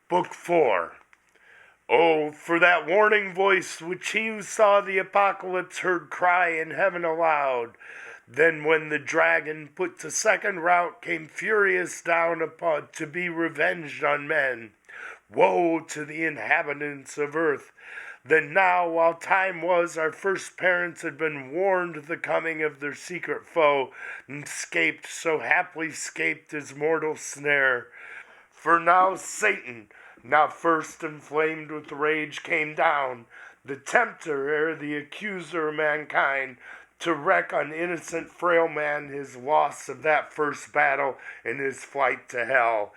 Book 4. Oh, for that warning voice which he who saw the apocalypse heard cry in heaven aloud. Then when the dragon put to second rout came furious down upon to be revenged on men. Woe to the inhabitants of earth! Then now, while time was, our first parents had been warned of the coming of their secret foe, and scaped, so haply scaped his mortal snare. For now Satan, now first inflamed with rage, came down, the tempter ere the accuser of mankind, to wreak on innocent frail man his loss of that first battle and his flight to hell.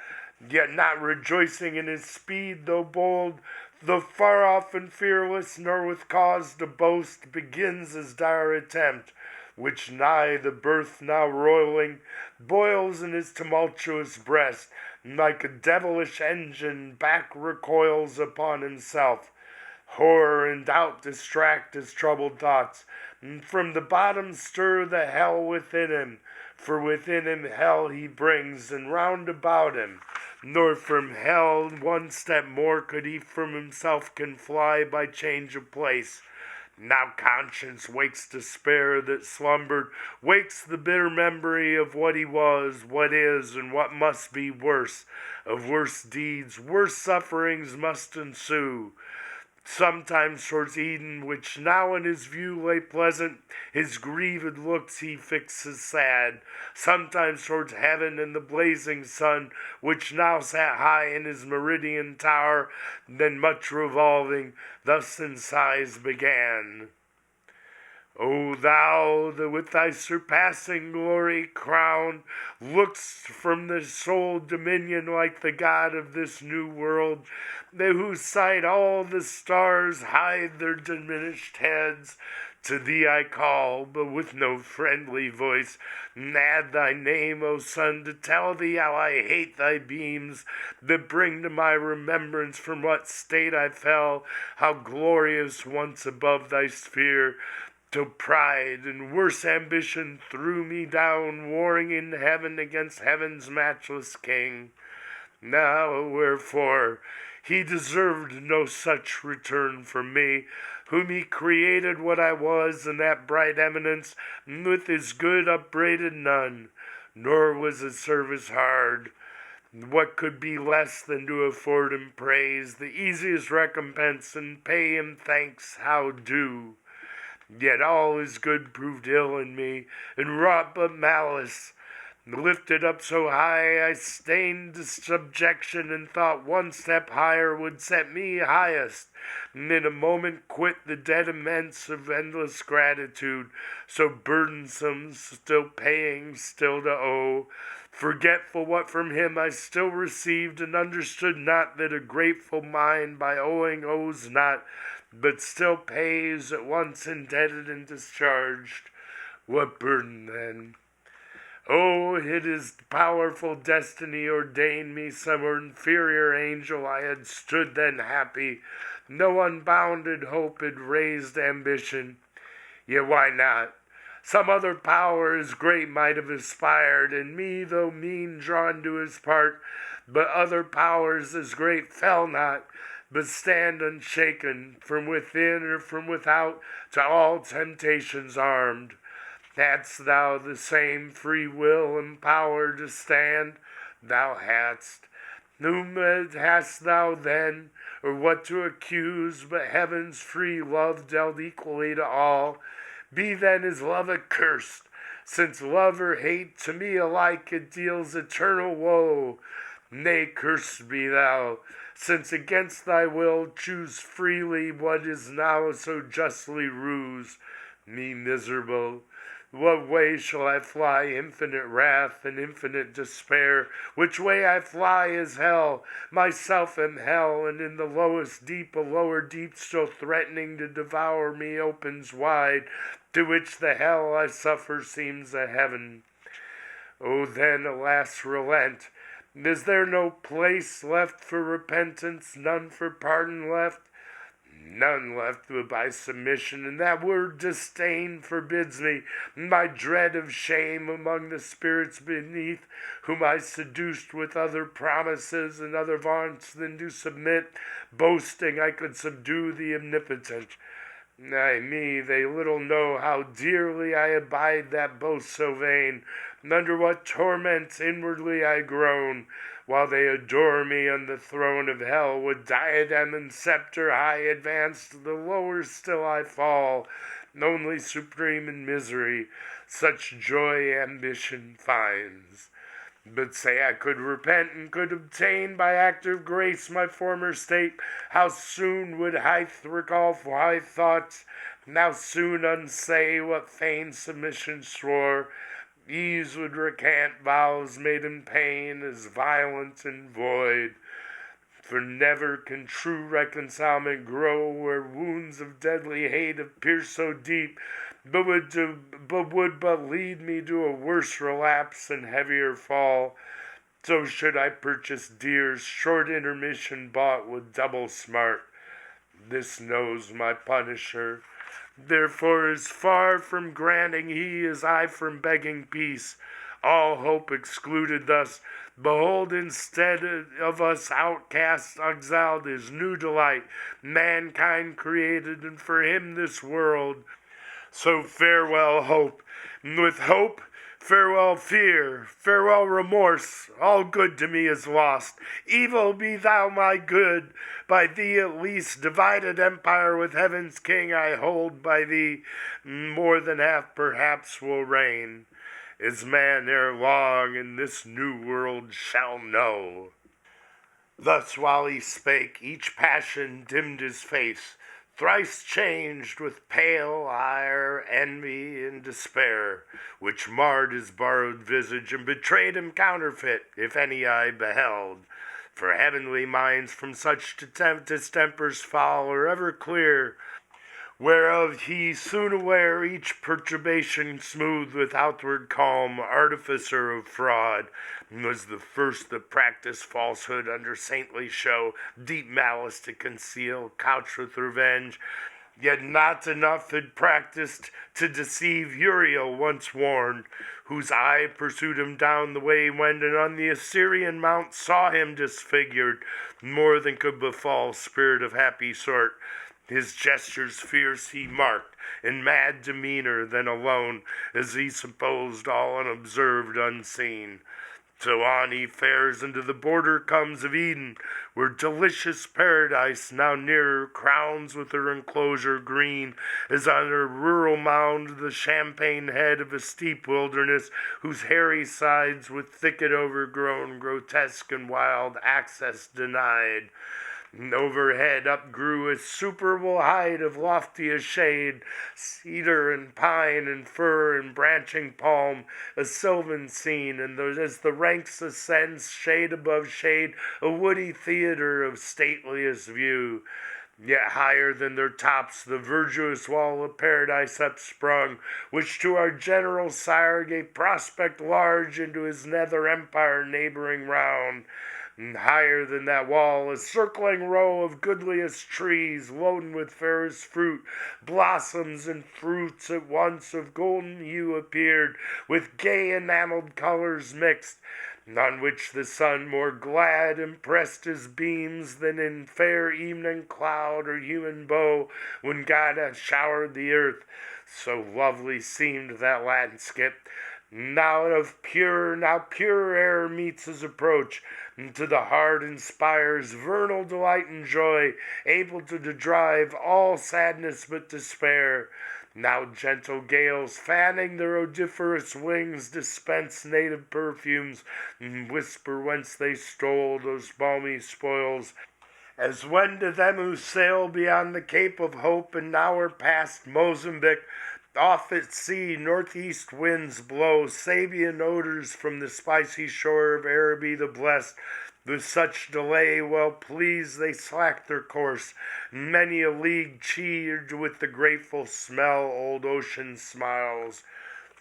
Yet not rejoicing in his speed, though bold, though far off and fearless, nor with cause to boast, begins his dire attempt, which nigh the birth now roiling, boils in his tumultuous breast, like a devilish engine back recoils upon himself. Horror and doubt distract his troubled thoughts, and from the bottom stir the hell within him, for within him hell he brings, and round about him, nor from hell one step more could he from himself can fly by change of place. Now conscience wakes despair that slumbered, wakes the bitter memory of what he was, what is, and what must be worse. Of worse deeds, worse sufferings must ensue. Sometimes towards Eden, which now in his view lay pleasant, his grieved looks he fixes sad. Sometimes towards heaven and the blazing sun, which now sat high in his meridian tower, then much revolving, thus in sighs began. O thou that with thy surpassing glory crowned, look'st from the sole dominion like the God of this new world, they whose sight all the stars hide their diminished heads, to thee I call, but with no friendly voice, and add thy name, O Sun, to tell thee how I hate thy beams, that bring to my remembrance from what state I fell, how glorious once above thy sphere, till pride and worse ambition threw me down, warring in heaven against heaven's matchless king. Now wherefore he deserved no such return from me, whom he created what I was in that bright eminence, and with his good upbraided none, nor was his service hard. What could be less than to afford him praise, the easiest recompense, and pay him thanks how due? Yet all his good proved ill in me, and wrought but malice. Lifted up so high, I stained to subjection, and thought one step higher would set me highest, and in a moment quit the dead immense of endless gratitude, so burdensome, still paying, still to owe. Forgetful what from him I still received, and understood not that a grateful mind by owing owes not, but still pays at once indebted and discharged. What burden then? Oh, it is powerful destiny ordained me some inferior angel I had stood then happy. No unbounded hope had raised ambition. Yet why not? Some other power as great might have aspired, and me, though mean, drawn to his part. But other powers as great fell not, but stand unshaken, from within or from without, to all temptations armed. Hadst thou the same free will and power to stand? Thou hadst. Whom hast thou then, or what to accuse, but heaven's free love dealt equally to all? Be then his love accursed, since love or hate to me alike it deals eternal woe. Nay, cursed be thou, since against thy will choose freely what is now so justly ruse. Me miserable, what way shall I fly infinite wrath and infinite despair? Which way I fly is hell, myself am hell, and in the lowest deep a lower deep still threatening to devour me opens wide, to which the hell I suffer seems a heaven. O then, alas, relent. Is there no place left for repentance, none for pardon left? None left but by submission, and that word disdain forbids me. My dread of shame among the spirits beneath, whom I seduced with other promises and other vaunts than to submit, boasting I could subdue the omnipotent. Ay me, they little know how dearly I abide that boast so vain, and under what torments inwardly I groan, while they adore me on the throne of hell, with diadem and scepter high advanced, the lower still I fall, only supreme in misery, such joy ambition finds. But say I could repent and could obtain by act of grace my former state, how soon would I recall high thoughts, how soon unsay what feigned submission swore, ease would recant vows made in pain as violent and void. For never can true reconcilement grow where wounds of deadly hate have pierced so deep, but would but lead me to a worse relapse and heavier fall. So should I purchase dear, short intermission bought with double smart. This knows my punisher. Therefore as far from granting he as I from begging peace, all hope excluded thus, behold instead of us outcasts exiled his new delight, mankind created, and for him this world. So farewell hope, and with hope farewell fear, farewell remorse, all good to me is lost. Evil be thou my good, by thee at least divided empire with heaven's king I hold, by thee more than half perhaps will reign, as man ere long in this new world shall know. Thus while he spake, each passion dimmed his face, thrice changed with pale ire, envy, and despair, which marred his borrowed visage and betrayed him counterfeit, if any eye beheld. For heavenly minds from such distempers fall are ever clear, whereof he soon aware each perturbation smoothed with outward calm, artificer of fraud, was the first that practised falsehood under saintly show, deep malice to conceal, couched with revenge. Yet not enough had practised to deceive Uriel once warned, whose eye pursued him down the way he went, and on the Assyrian mount saw him disfigured, more than could befall spirit of happy sort. His gestures fierce he marked, in mad demeanor, then alone, as he supposed, all unobserved, unseen. So on he fares into the border comes of Eden, where delicious paradise, now nearer, crowns with her enclosure green, as on her rural mound the champaign head of a steep wilderness, whose hairy sides with thicket overgrown, grotesque and wild, access denied. And overhead upgrew a superable height of loftiest shade, cedar and pine and fir and branching palm, a sylvan scene, and as the ranks ascend, shade above shade, a woody theatre of stateliest view. Yet higher than their tops the verdurous wall of paradise upsprung, which to our general sire gave prospect large into his nether empire neighboring round. And higher than that wall, a circling row of goodliest trees, loaded with fairest fruit, blossoms and fruits at once of golden hue appeared, with gay enameled colors mixed, on which the sun more glad impressed his beams than in fair evening cloud or human bow, when God hath showered the earth. So lovely seemed that landscape. Now pure air meets his approach, and to the heart inspires vernal delight and joy, able to drive all sadness but despair. Now gentle gales, fanning their odoriferous wings, dispense native perfumes, and whisper whence they stole those balmy spoils, as when to them who sail beyond the Cape of Hope, and now are past Mozambique, off at sea northeast winds blow Sabian odors from the spicy shore of Araby the blest. With such delay, well pleased, they slack their course. Many a league cheered with the grateful smell old ocean smiles.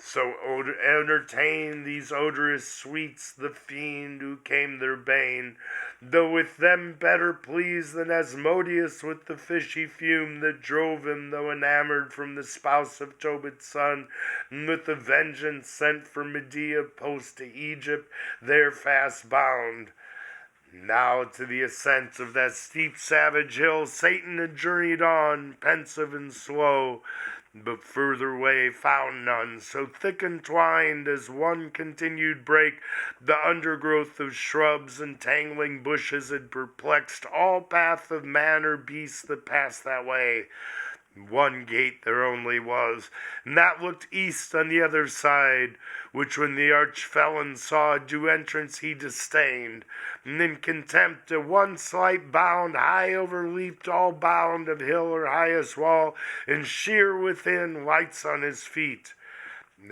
So entertain these odorous sweets the fiend who came their bane, though with them better pleased than Asmodeus with the fishy fume that drove him, though enamored from the spouse of Tobit's son, and with the vengeance sent from Medea post to Egypt, there fast bound. Now to the ascent of that steep savage hill Satan had journeyed on, pensive and slow, but further way found none, so thick entwined as one continued brake, the undergrowth of shrubs and tangling bushes had perplexed all path of man or beast that passed that way. One gate there only was, and that looked east on the other side, which when the arch-felon saw due entrance he disdained, and in contempt at one slight bound high overleaped all bound of hill or highest wall, and sheer within lights on his feet.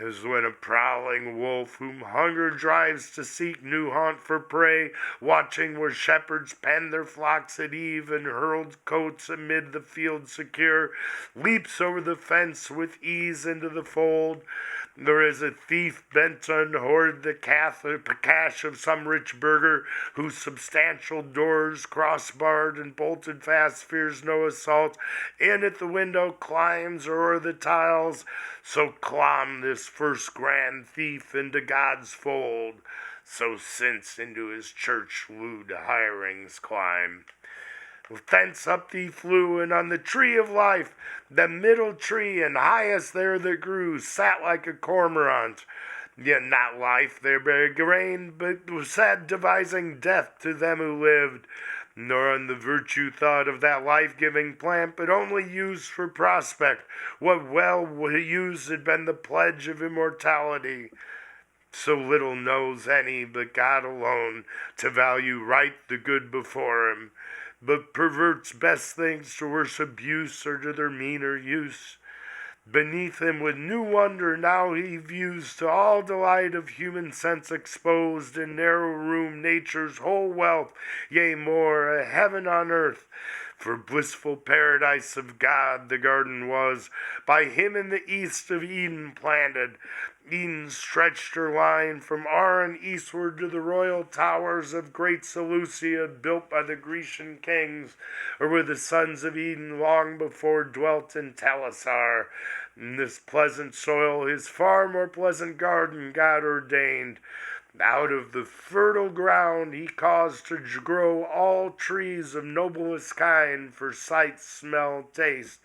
As when a prowling wolf, whom hunger drives to seek new haunt for prey, watching where shepherds pen their flocks at eve and hurled coats amid the field secure, leaps over the fence with ease into the fold, there is a thief bent on hoard the cash of some rich burgher, whose substantial doors, cross-barred and bolted fast, fears no assault, in at the window climbs or o'er the tiles. So clomb this first grand thief into God's fold, so since into his church lewd hirings climb. Thence up he flew, and on the tree of life, the middle tree and highest there that grew, sat like a cormorant. Yet not life there bare grain, but sat devising death to them who lived, nor on the virtue thought of that life-giving plant, but only used for prospect, what well used had been the pledge of immortality. So little knows any but God alone to value right the good before him, but perverts best things to worse abuse or to their meaner use. Beneath him with new wonder now he views to all delight of human sense exposed in narrow room nature's whole wealth, yea more, a heaven on earth. For blissful paradise of God the garden was, by him in the east of Eden planted. Eden stretched her line from Arnon eastward to the royal towers of great Seleucia, built by the Grecian kings, or where the sons of Eden long before dwelt in Telassar. In this pleasant soil his far more pleasant garden God ordained. Out of the fertile ground he caused to grow all trees of noblest kind for sight, smell, taste.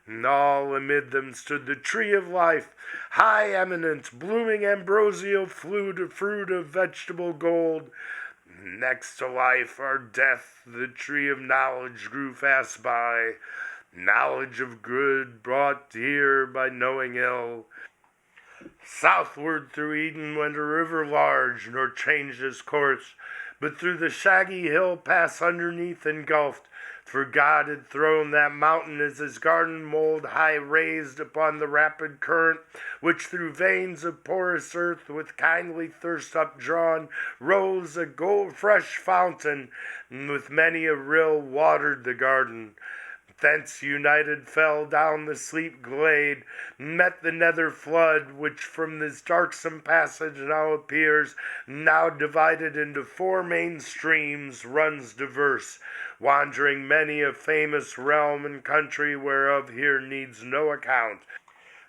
And all amid them stood the tree of life, high eminent, blooming ambrosial fruit of vegetable gold. Next to life or death, the tree of knowledge grew fast by, knowledge of good brought here by knowing ill. Southward through Eden went a river large, nor changed his course, but through the shaggy hill passed underneath engulfed. For God had thrown that mountain as his garden mold high raised upon the rapid current, which through veins of porous earth with kindly thirst updrawn rose a gold fresh fountain, and with many a rill watered the garden. Thence united fell down the sleep glade, met the nether flood, which from this darksome passage now appears, now divided into four main streams, runs diverse, wandering many a famous realm and country, whereof here needs no account,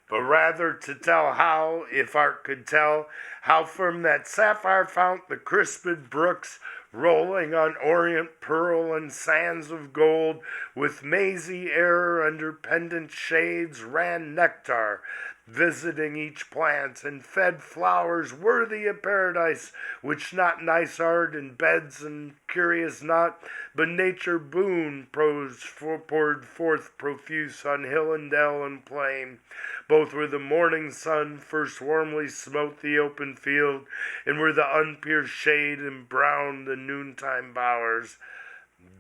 but rather to tell how, if art could tell, how from that sapphire fount the crisped brooks, rolling on orient pearl and sands of gold, with mazy air under pendant shades, ran nectar, visiting each plant, and fed flowers worthy of paradise, which not nice art in beds and curious not, but nature boon poured forth profuse on hill and dell and plain, both where the morning sun first warmly smote the open field, and where the unpierced shade embrowned the noontime bowers.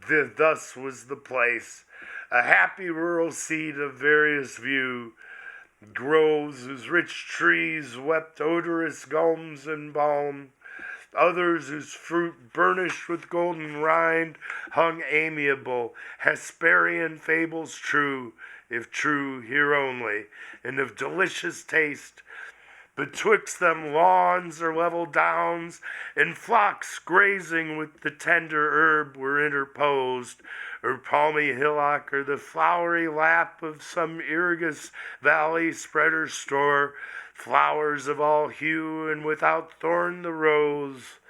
Thus was the place, a happy rural seat of various view, groves whose rich trees wept odorous gums and balm, others whose fruit burnished with golden rind hung amiable, Hesperian fables true, if true here only, and of delicious taste, Betwixt them lawns or level downs, and flocks grazing with the tender herb were interposed, or palmy hillock, or the flowery lap of some irrigous valley spread her store, flowers of all hue, and without thorn the rose.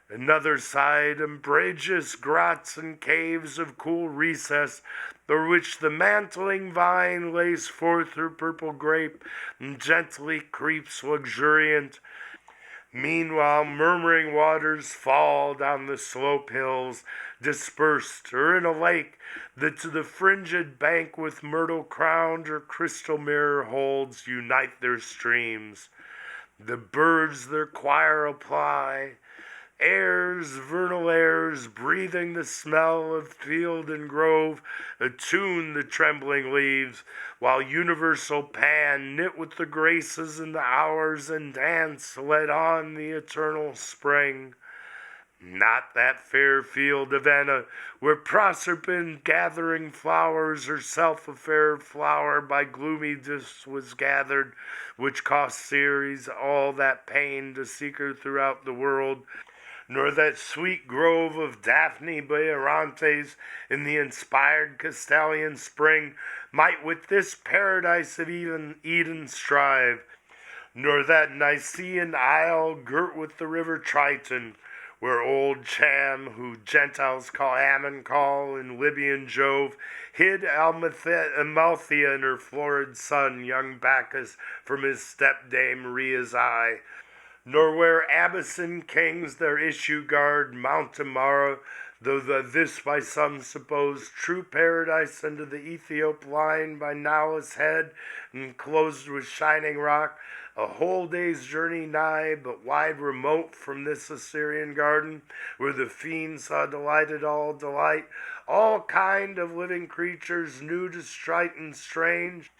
Another side, umbrageous grots and caves of cool recess, o'er which the mantling vine lays forth her purple grape, and gently creeps luxuriant. Meanwhile, murmuring waters fall down the slope hills, dispersed, or in a lake that to the fringed bank with myrtle crowned or crystal mirror holds, unite their streams. The birds their choir apply, airs, vernal airs, breathing the smell of field and grove, attune the trembling leaves, while universal Pan, knit with the graces and the hours and dance, led on the eternal spring. Not that fair field of Enna, where Proserpine, gathering flowers, herself a fair flower, by gloomy Dis was gathered, which cost Ceres all that pain to seek her throughout the world, nor that sweet grove of Daphne Baerantes in the inspired Castalian spring might with this paradise of Eden strive, nor that Nicean isle girt with the river Triton, where old Cham, who Gentiles call Ammon, and Libyan Jove, hid Amalthea and her florid son, young Bacchus, from his stepdame Rhea's eye, nor where Abyssine kings their issue guard, Mount Amara, though this by some supposed true paradise unto the Ethiop line by Nilus head, enclosed with shining rock, a whole day's journey nigh, but wide remote from this Assyrian garden, where the fiend saw delighted all delight, all kind of living creatures, new to strite and strange,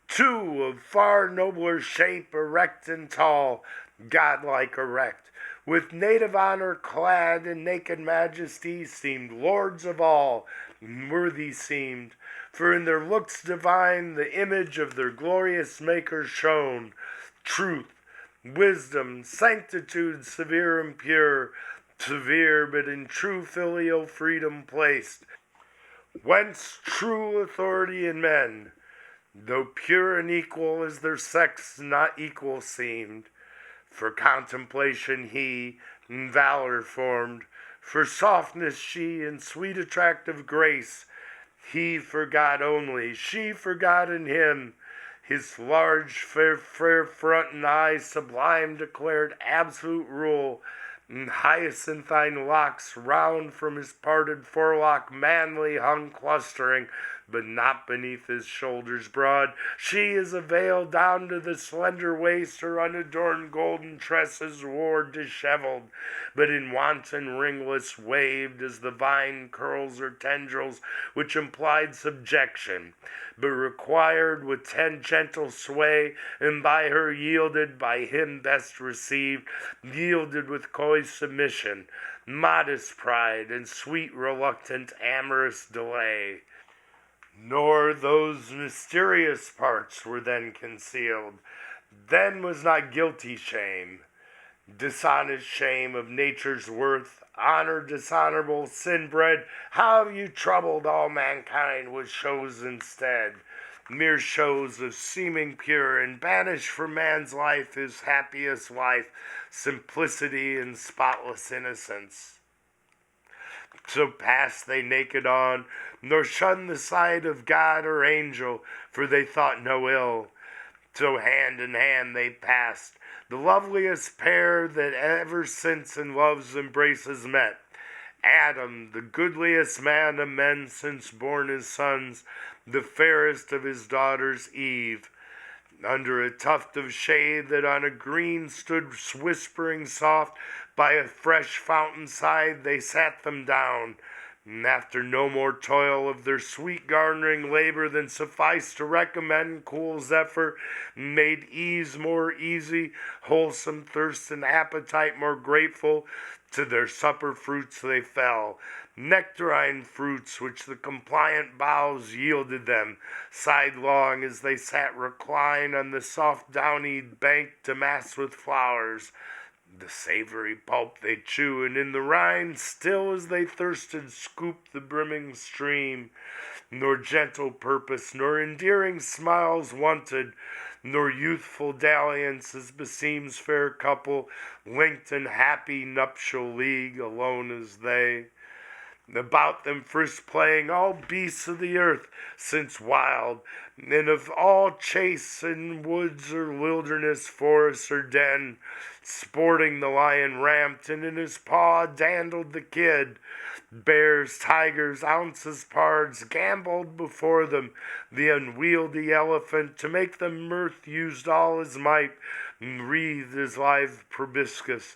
two of far nobler shape, erect and tall, godlike erect, with native honor clad in naked majesty, seemed lords of all, worthy seemed, for in their looks divine the image of their glorious Maker shone, truth, wisdom, sanctitude severe and pure, severe but in true filial freedom placed, whence true authority in men, though pure and equal as their sex not equal seemed. For contemplation he, in valor formed, for softness she, in sweet attractive grace, he for God only, she for God in him, his large fair front and eyes sublime declared absolute rule, and hyacinthine locks round from his parted forelock manly hung clustering, but not beneath his shoulders broad. She is a veil down to the slender waist, her unadorned golden tresses wore disheveled, but in wanton ringlets waved as the vine curls her tendrils, which implied subjection, but required with gentle sway, and by her yielded, by him best received, yielded with coy submission, modest pride, and sweet reluctant amorous delay. Nor those mysterious parts were then concealed. Then was not guilty shame, dishonest shame of nature's worth, honor dishonorable, sin bred. How have you troubled all mankind with shows instead, mere shows of seeming pure, and banished from man's life his happiest life, simplicity and spotless innocence? So passed they naked on, nor shunned the sight of God or angel, for they thought no ill. So hand in hand they passed, the loveliest pair that ever since in love's embraces met. Adam, the goodliest man of men since born his sons, the fairest of his daughters Eve. Under a tuft of shade that on a green stood whispering soft, by a fresh fountain side they sat them down, And after no more toil of their sweet garnering labor than sufficed to recommend cool zephyr, made ease more easy, wholesome thirst and appetite more grateful, to their supper fruits they fell, nectarine fruits which the compliant boughs yielded them, sidelong as they sat reclined on the soft downy bank damasked with flowers. The savory pulp they chew, and in the rind, still as they thirsted, scoop the brimming stream. Nor gentle purpose, nor endearing smiles wanted, nor youthful dalliance as beseems fair couple, linked in happy nuptial league, alone as they. About them frisked playing all beasts of the earth, since wild, and of all chase in woods or wilderness, forest or den, sporting the lion ramped, and in his paw dandled the kid. Bears, tigers, ounces, pards, gamboled before them. The unwieldy elephant, to make them mirth, used all his might, and wreathed his live proboscis.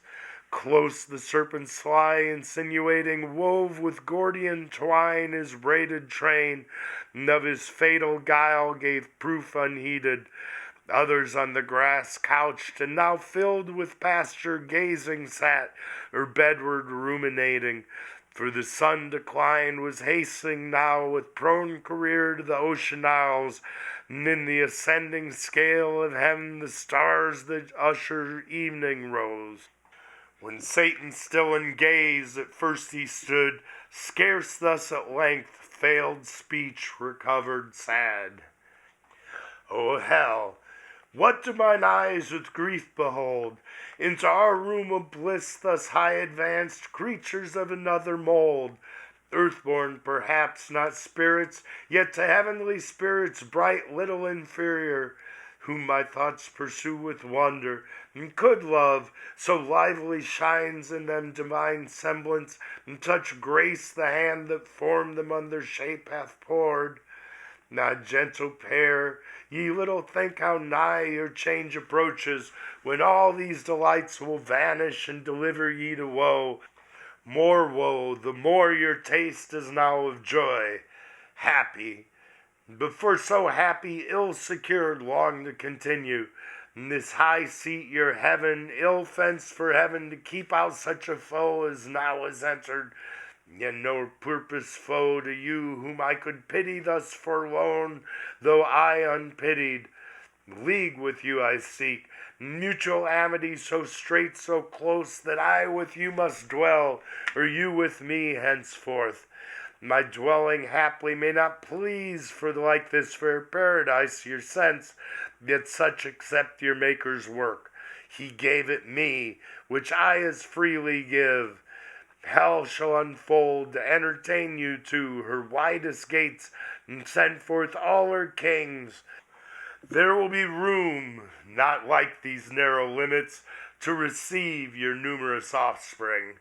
Close the serpent sly, insinuating, wove with Gordian twine his braided train, and of his fatal guile gave proof unheeded. Others on the grass couched, and now filled with pasture gazing sat, or bedward ruminating. For the sun decline was hastening now with prone career to the ocean isles, and in the ascending scale of heaven the stars that usher evening rose. When Satan still in gaze at first he stood, scarce thus at length failed speech recovered sad. O hell! What do mine eyes with grief behold? Into our room of bliss thus high advanced, creatures of another mold, earthborn perhaps, not spirits, yet to heavenly spirits bright little inferior, whom my thoughts pursue with wonder, and could love, so lively shines in them divine semblance, and such grace the hand that formed them on their shape hath poured. Now, gentle pair, ye little think how nigh your change approaches, when all these delights will vanish and deliver ye to woe. More woe, the more your taste is now of joy. Happy, but for so happy, ill secured long to continue. In this high seat your heaven, ill fenced for heaven to keep out such a foe as now is entered. Yet no purpose foe to you, whom I could pity thus forlorn, though I unpitied. League with you I seek, mutual amity so straight, so close, that I with you must dwell, or you with me henceforth. My dwelling haply may not please, for like this fair paradise your sense, yet such accept your Maker's work. He gave it me, which I as freely give. Hell shall unfold to entertain you to her widest gates, and send forth all her kings. There will be room, not like these narrow limits, to receive your numerous offspring.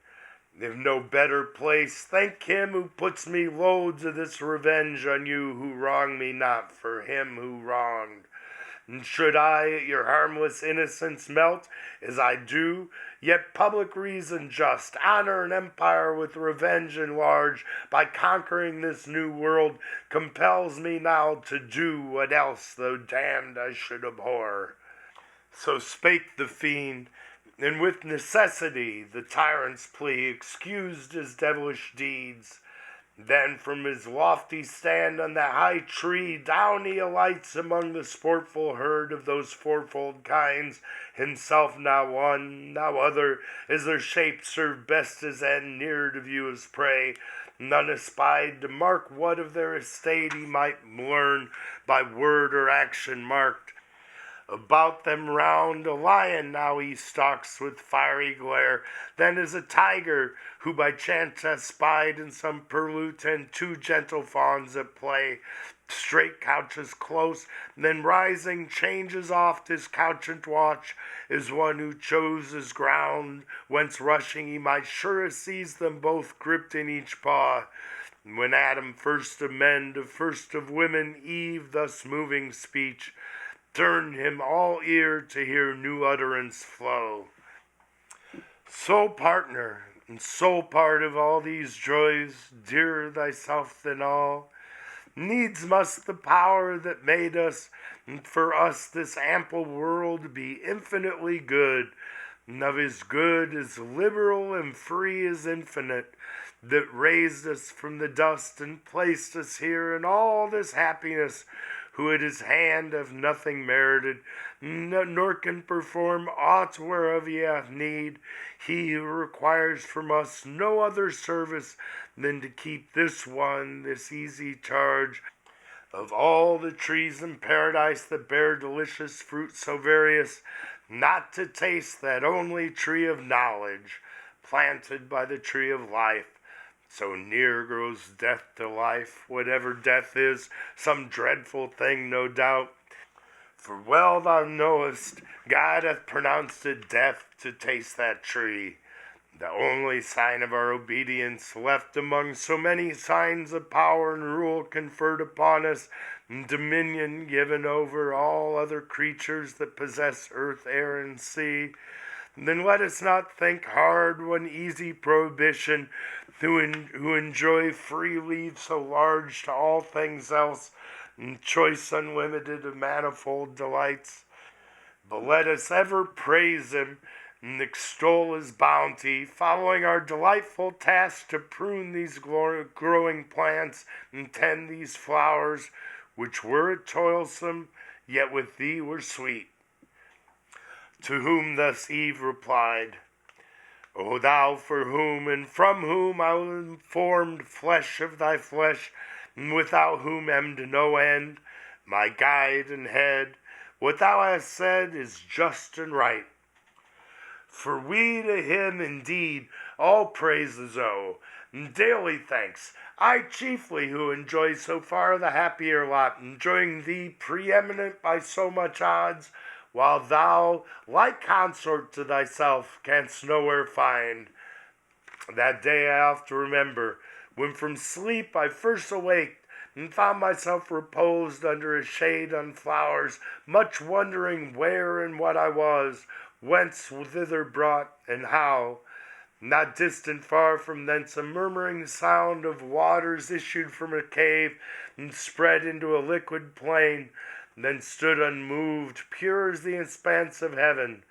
If no better place, thank him who puts me loads of this revenge on you who wrong me not for him who wronged. And should I at your harmless innocence melt, as I do, yet public reason just, honor and empire with revenge enlarge, by conquering this new world, compels me now to do what else, though damned, I should abhor. So spake the fiend, and with necessity the tyrant's plea excused his devilish deeds. Then from his lofty stand on that high tree down he alights among the sportful herd of those fourfold kinds, himself now one, now other, as their shape served best as end, near to view as prey. None espied to mark what of their estate he might learn by word or action marked. About them round a lion now he stalks with fiery glare, then is a tiger, who by chance hath spied in some purlieu and two gentle fawns at play. Straight couches close, then rising changes oft his couchant watch, as one who chose his ground, whence rushing he might surest seize them both gripped in each paw. When Adam first of men to first of women Eve thus moving speech, turned him all ear to hear new utterance flow. So, partner, and sole part of all these joys, dearer thyself than all. Needs must the power that made us, and for us this ample world, be infinitely good, and of his good as liberal and free as infinite, that raised us from the dust and placed us here in all this happiness, who at his hand have nothing merited, nor can perform aught whereof he hath need, he who requires from us no other service than to keep this easy charge, of all the trees in paradise that bear delicious fruit so various, not to taste that only tree of knowledge, planted by the tree of life. So near grows death to life, whatever death is, some dreadful thing, no doubt. For well thou knowest, God hath pronounced it death to taste that tree. The only sign of our obedience, left among so many signs of power and rule conferred upon us, and dominion given over all other creatures that possess earth, air, and sea. Then let us not think hard one easy prohibition, who enjoy free leave so large to all things else, and choice unlimited of manifold delights. But let us ever praise him and extol his bounty, following our delightful task to prune these growing plants and tend these flowers, which were toilsome, yet with thee were sweet. To whom thus Eve replied, O thou for whom and from whom I was formed, flesh of thy flesh, and without whom am to no end, my guide and head, what thou hast said is just and right. For we to him indeed all praises owe, and daily thanks. I chiefly who enjoy so far the happier lot, enjoying thee preeminent by so much odds, while thou, like consort to thyself, canst nowhere find. That day I oft remember, when from sleep I first awaked, and found myself reposed under a shade on flowers, much wondering where and what I was, whence thither brought, and how. Not distant far from thence a murmuring sound of waters issued from a cave, and spread into a liquid plain, then stood unmoved, pure as the expanse of heaven.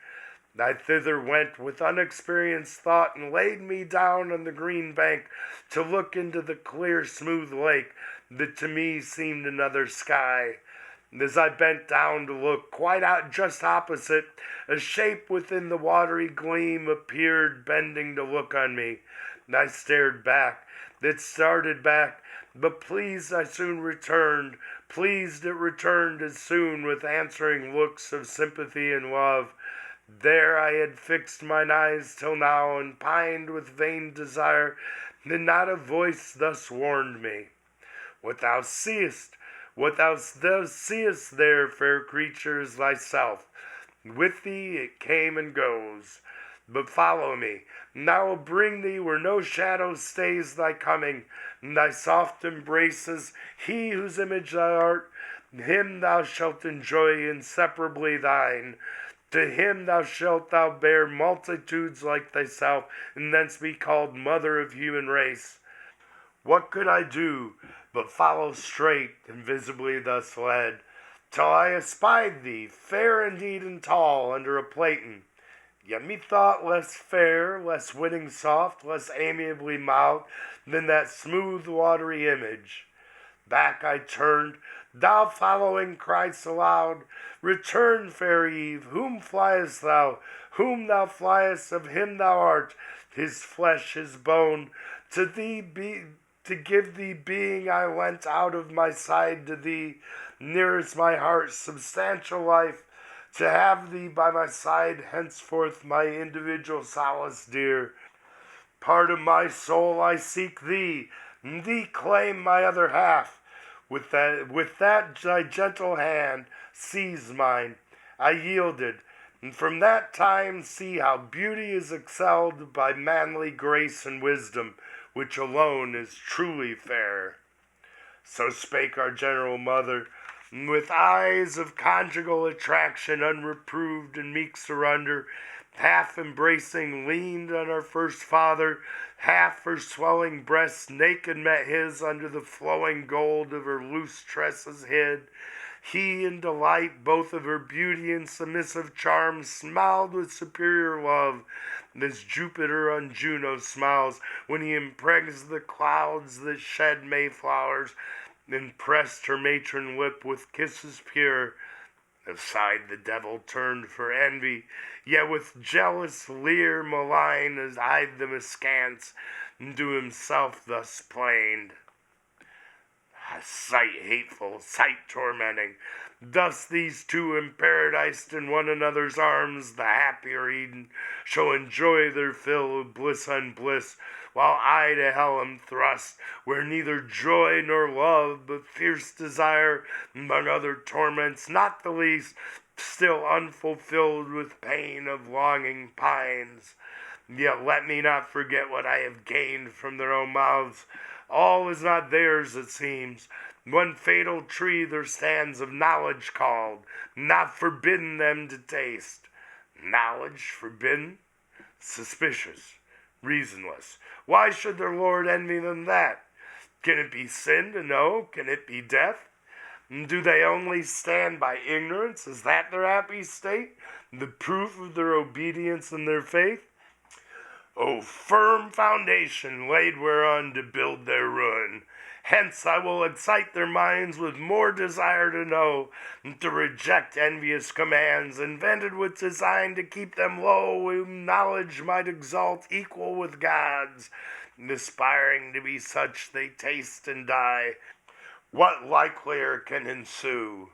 I thither went with unexperienced thought, and laid me down on the green bank to look into the clear, smooth lake that to me seemed another sky. And as I bent down to look, quite out just opposite, a shape within the watery gleam appeared, bending to look on me. And I stared back. It started back, but pleased I soon returned. Pleased it returned as soon with answering looks of sympathy and love. There I had fixed mine eyes till now, and pined with vain desire, and not a voice thus warned me. What thou seest there, fair creature, is thyself. With thee it came and goes. But follow me, and I will bring thee where no shadow stays thy coming, and thy soft embraces, he whose image thou art, him thou shalt enjoy inseparably thine. To him shalt thou bear multitudes like thyself, and thence be called mother of human race. What could I do but follow straight, invisibly thus led, till I espied thee, fair indeed and tall, under a platen, yet methought less fair, less winning soft, less amiably mild, than that smooth watery image. Back I turned, thou following criedst aloud, Return, fair Eve, whom fliest thou? Whom thou fliest, of him thou art, his flesh, his bone, to give thee being I went out of my side to thee, nearest my heart, substantial life, to have thee by my side henceforth, my individual solace dear. Part of my soul I seek thee, and thee claim my other half. With that thy gentle hand seize mine. I yielded, and from that time see how beauty is excelled by manly grace and wisdom, which alone is truly fair. So spake our general mother, and with eyes of conjugal attraction unreproved and meek surrender, half embracing, leaned on our first father, half her swelling breasts naked met his under the flowing gold of her loose tresses hid. He in delight both of her beauty and submissive charms smiled with superior love, as Jupiter on Juno smiles when he impregns the clouds that shed mayflowers, and pressed her matron lip with kisses pure. Aside the devil turned for envy, yet with jealous leer malign as eyed them askance, and to himself thus plained. A sight hateful, sight tormenting. Thus these two imparadised in one another's arms, the happier Eden, shall enjoy their fill of bliss on bliss, while I to hell am thrust, where neither joy nor love, but fierce desire, among other torments, not the least, still unfulfilled with pain of longing pines. Yet let me not forget what I have gained from their own mouths. All is not theirs, it seems. One fatal tree there stands of knowledge called, not forbidden them to taste. Knowledge forbidden? Suspicious, reasonless. Why should their Lord envy them that? Can it be sin to know? Can it be death? Do they only stand by ignorance? Is that their happy state? The proof of their obedience and their faith? O firm foundation laid whereon to build their ruin. Hence I will excite their minds with more desire to know, and to reject envious commands, invented with design to keep them low, whom knowledge might exalt equal with gods. And aspiring to be such, they taste and die. What likelier can ensue?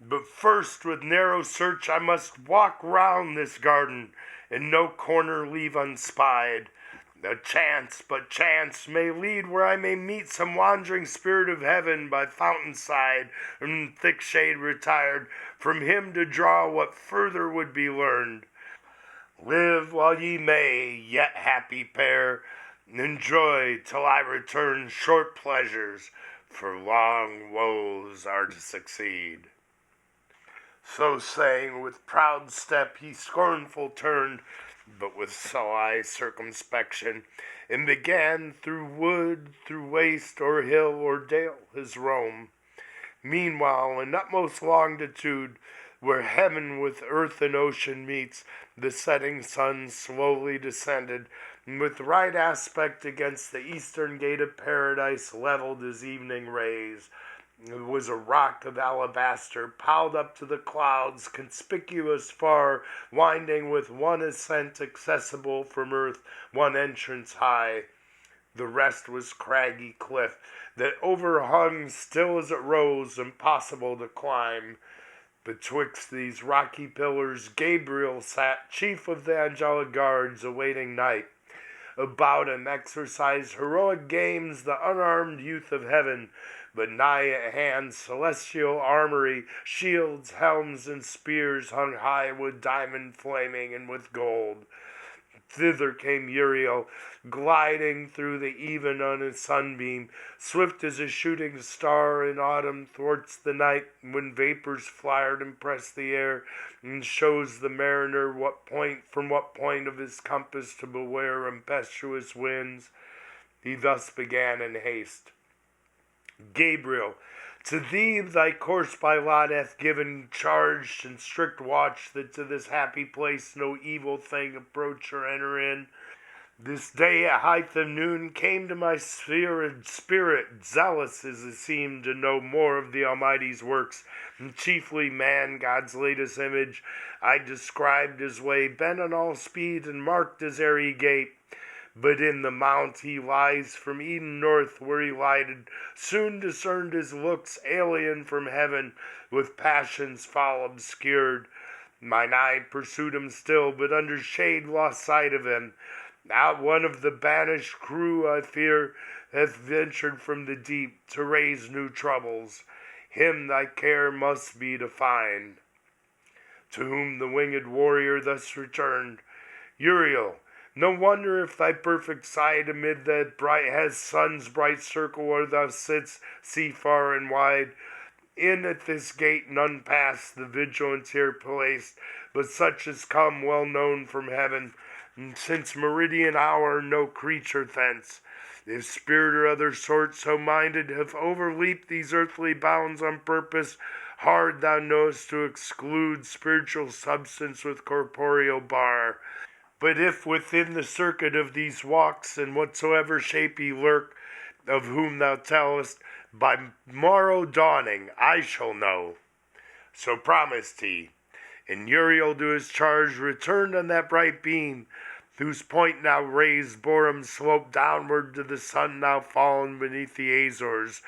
But first with narrow search I must walk round this garden, and no corner leave unspied. A chance, but chance, may lead where I may meet some wandering spirit of heaven by fountain side, in thick shade retired, from him to draw what further would be learned. Live while ye may, yet happy pair, enjoy till I return short pleasures, for long woes are to succeed. So saying, with proud step he scornful turned, but with sly circumspection, and began through wood, through waste, or hill, or dale, his roam. Meanwhile, in utmost longitude, where heaven with earth and ocean meets, the setting sun slowly descended, and with right aspect against the eastern gate of paradise leveled his evening rays. It was a rock of alabaster, piled up to the clouds, conspicuous far, winding with one ascent accessible from earth, one entrance high. The rest was craggy cliff, that overhung, still as it rose, impossible to climb. Betwixt these rocky pillars Gabriel sat, chief of the angelic guards, awaiting night. About him exercised heroic games the unarmed youth of heaven, but nigh at hand celestial armory, shields, helms, and spears hung high with diamond flaming and with gold. Thither came Uriel, gliding through the even on his sunbeam, swift as a shooting star in autumn thwarts the night, when vapors flared and pressed the air, and shows the mariner from what point of his compass to beware impetuous winds. He thus began in haste. Gabriel, to thee thy course by lot hath given, charged in strict watch that to this happy place no evil thing approach or enter in. This day at height of noon came to my spirit, zealous as it seemed to know more of the Almighty's works, and chiefly man, God's latest image. I described his way, bent on all speed, and marked his airy gait. But in the mount he lies from Eden north where he lighted, soon discerned his looks alien from heaven, with passions foul obscured. Mine eye pursued him still, but under shade lost sight of him. Not one of the banished crew, I fear, hath ventured from the deep to raise new troubles. Him thy care must be to find. To whom the winged warrior thus returned, Uriel, no wonder if thy perfect sight amid that sun's bright circle where thou sitst, see far and wide. In at this gate none pass, the vigilance here placed, but such as come well known from heaven, and since meridian hour no creature thence, if spirit or other sort so minded, have overleaped these earthly bounds on purpose, hard thou knowest to exclude spiritual substance with corporeal bar. But if within the circuit of these walks, in whatsoever shape ye lurk, of whom thou tellest, by morrow dawning I shall know. So promised he, and Uriel to his charge returned on that bright beam, whose point now raised bore him slope downward to the sun now fallen beneath the Azores,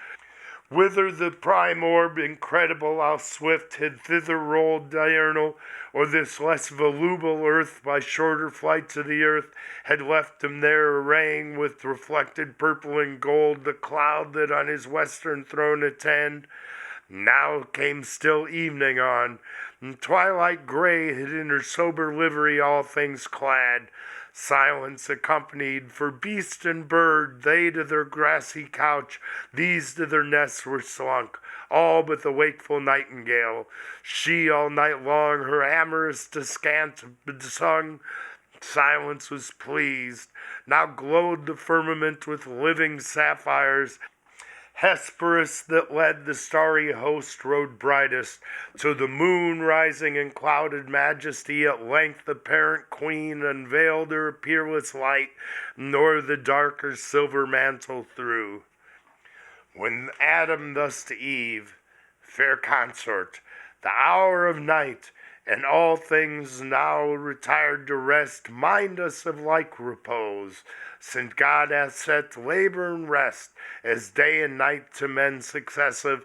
whither the prime orb incredible how swift had thither rolled diurnal, or this less voluble earth by shorter flight to the earth had left him there arraying with reflected purple and gold the cloud that on his western throne attend. Now came still evening on, and twilight gray had in her sober livery all things clad. Silence accompanied, for beast and bird, they to their grassy couch, these to their nests were slunk, all but the wakeful nightingale. She all night long her amorous descant sung. Silence was pleased. Now glowed the firmament with living sapphires. Hesperus that led the starry host rode brightest, so the moon rising in clouded majesty at length the parent queen unveiled her peerless light, nor the darker silver mantle threw. When Adam thus to Eve, fair consort, the hour of night, and all things now retired to rest, mind us of like repose, since God hath set labor and rest as day and night to men successive,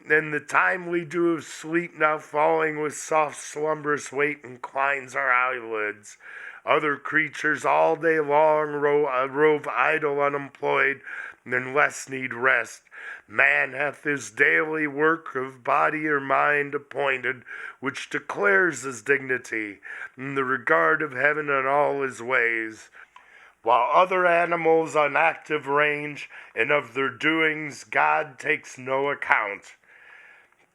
and the timely dew of sleep now falling with soft slumberous weight inclines our eyelids. Other creatures all day long rove idle unemployed, and less need rest. Man hath his daily work of body or mind appointed, which declares his dignity, in the regard of heaven and all his ways, while other animals on active range, and of their doings God takes no account.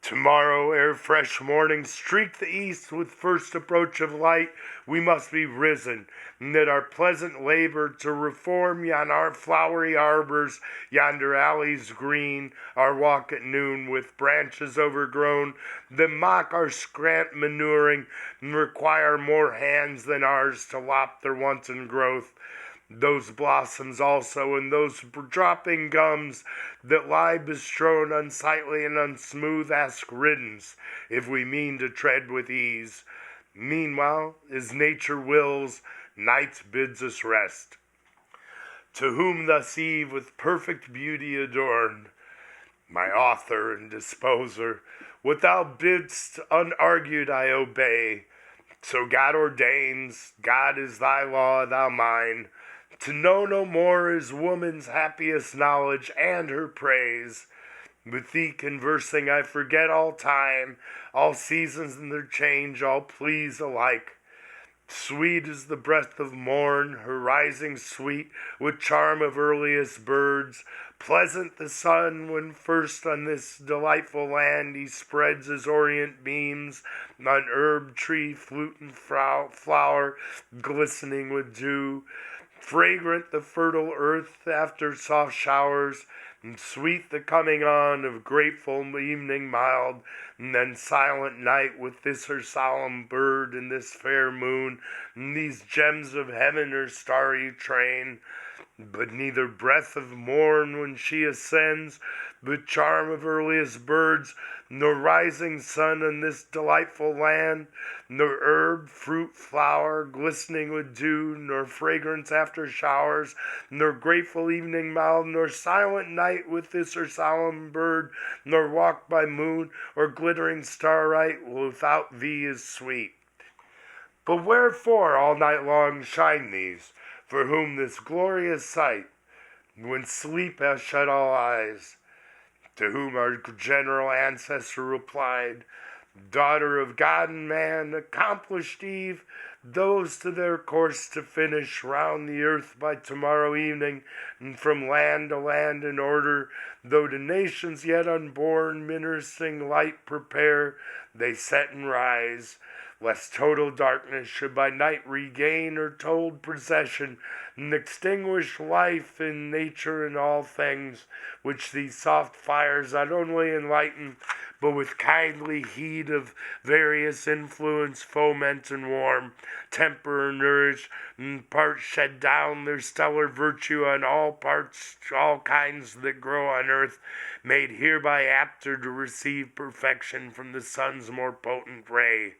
Tomorrow, ere fresh morning streak the east with first approach of light, we must be risen, and that our pleasant labor to reform yon our flowery arbors, yonder alleys green, our walk at noon with branches overgrown, that mock our scant manuring, and require more hands than ours to lop their wanton growth. Those blossoms also, and those dropping gums that lie bestrown unsightly and unsmooth, ask riddance, if we mean to tread with ease. Meanwhile, as nature wills, night bids us rest. To whom thus Eve with perfect beauty adorned, my author and disposer, what thou bidst unargued I obey. So God ordains, God is thy law, thou mine. To know no more is woman's happiest knowledge and her praise. With thee conversing I forget all time, all seasons and their change, all please alike. Sweet is the breath of morn, her rising sweet, with charm of earliest birds. Pleasant the sun when first on this delightful land he spreads his orient beams, on herb, tree, flute, and flower, glistening with dew. Fragrant the fertile earth after soft showers, and sweet the coming on of grateful evening mild, and then silent night with this her solemn bird and this fair moon, and these gems of heaven her starry train. But neither breath of morn when she ascends, but charm of earliest birds, nor rising sun on this delightful land, nor herb, fruit, flower, glistening with dew, nor fragrance after showers, nor grateful evening mild, nor silent night with this her solemn bird, nor walk by moon, or glittering starlight without thee is sweet. But wherefore all night long shine these, for whom this glorious sight, when sleep hath shut all eyes? To whom our general ancestor replied, Daughter of God and man, accomplished Eve, those to their course to finish round the earth by tomorrow evening, and from land to land in order, though to nations yet unborn ministering light prepare, they set and rise. lest total darkness should by night regain or told possession, and extinguish life in nature and all things, which these soft fires not only enlighten, but with kindly heat of various influence foment and warm, temper and nourish, and part shed down their stellar virtue on all parts, all kinds that grow on earth, made hereby apter to receive perfection from the sun's more potent ray.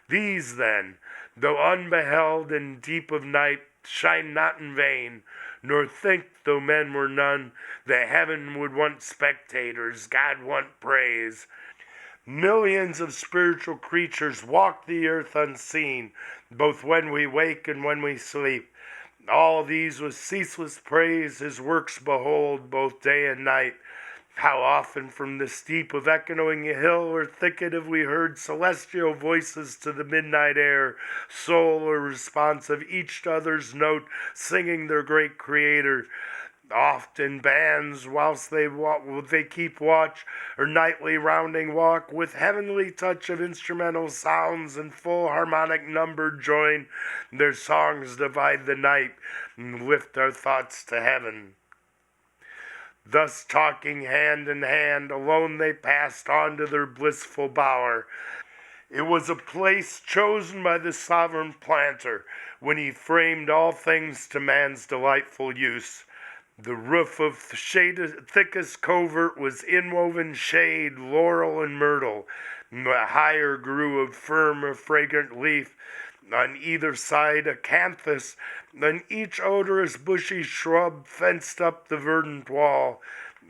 These, then, though unbeheld and deep of night, shine not in vain, nor think, though men were none, that heaven would want spectators, God want praise. Millions of spiritual creatures walk the earth unseen, both when we wake and when we sleep. All these with ceaseless praise his works behold, both day and night. How often from the steep of echoing hill or thicket have we heard celestial voices to the midnight air, sole or responsive each other's note, singing their great Creator. Oft in bands, whilst they keep watch, or nightly rounding walk, with heavenly touch of instrumental sounds and full harmonic number join, their songs divide the night, and lift our thoughts to heaven. Thus talking hand in hand, alone they passed on to their blissful bower. It was a place chosen by the sovereign planter, when he framed all things to man's delightful use. The roof of thickest covert was inwoven shade, laurel and myrtle. The higher grew of firm or fragrant leaf. On either side acanthus, and each odorous bushy shrub fenced up the verdant wall.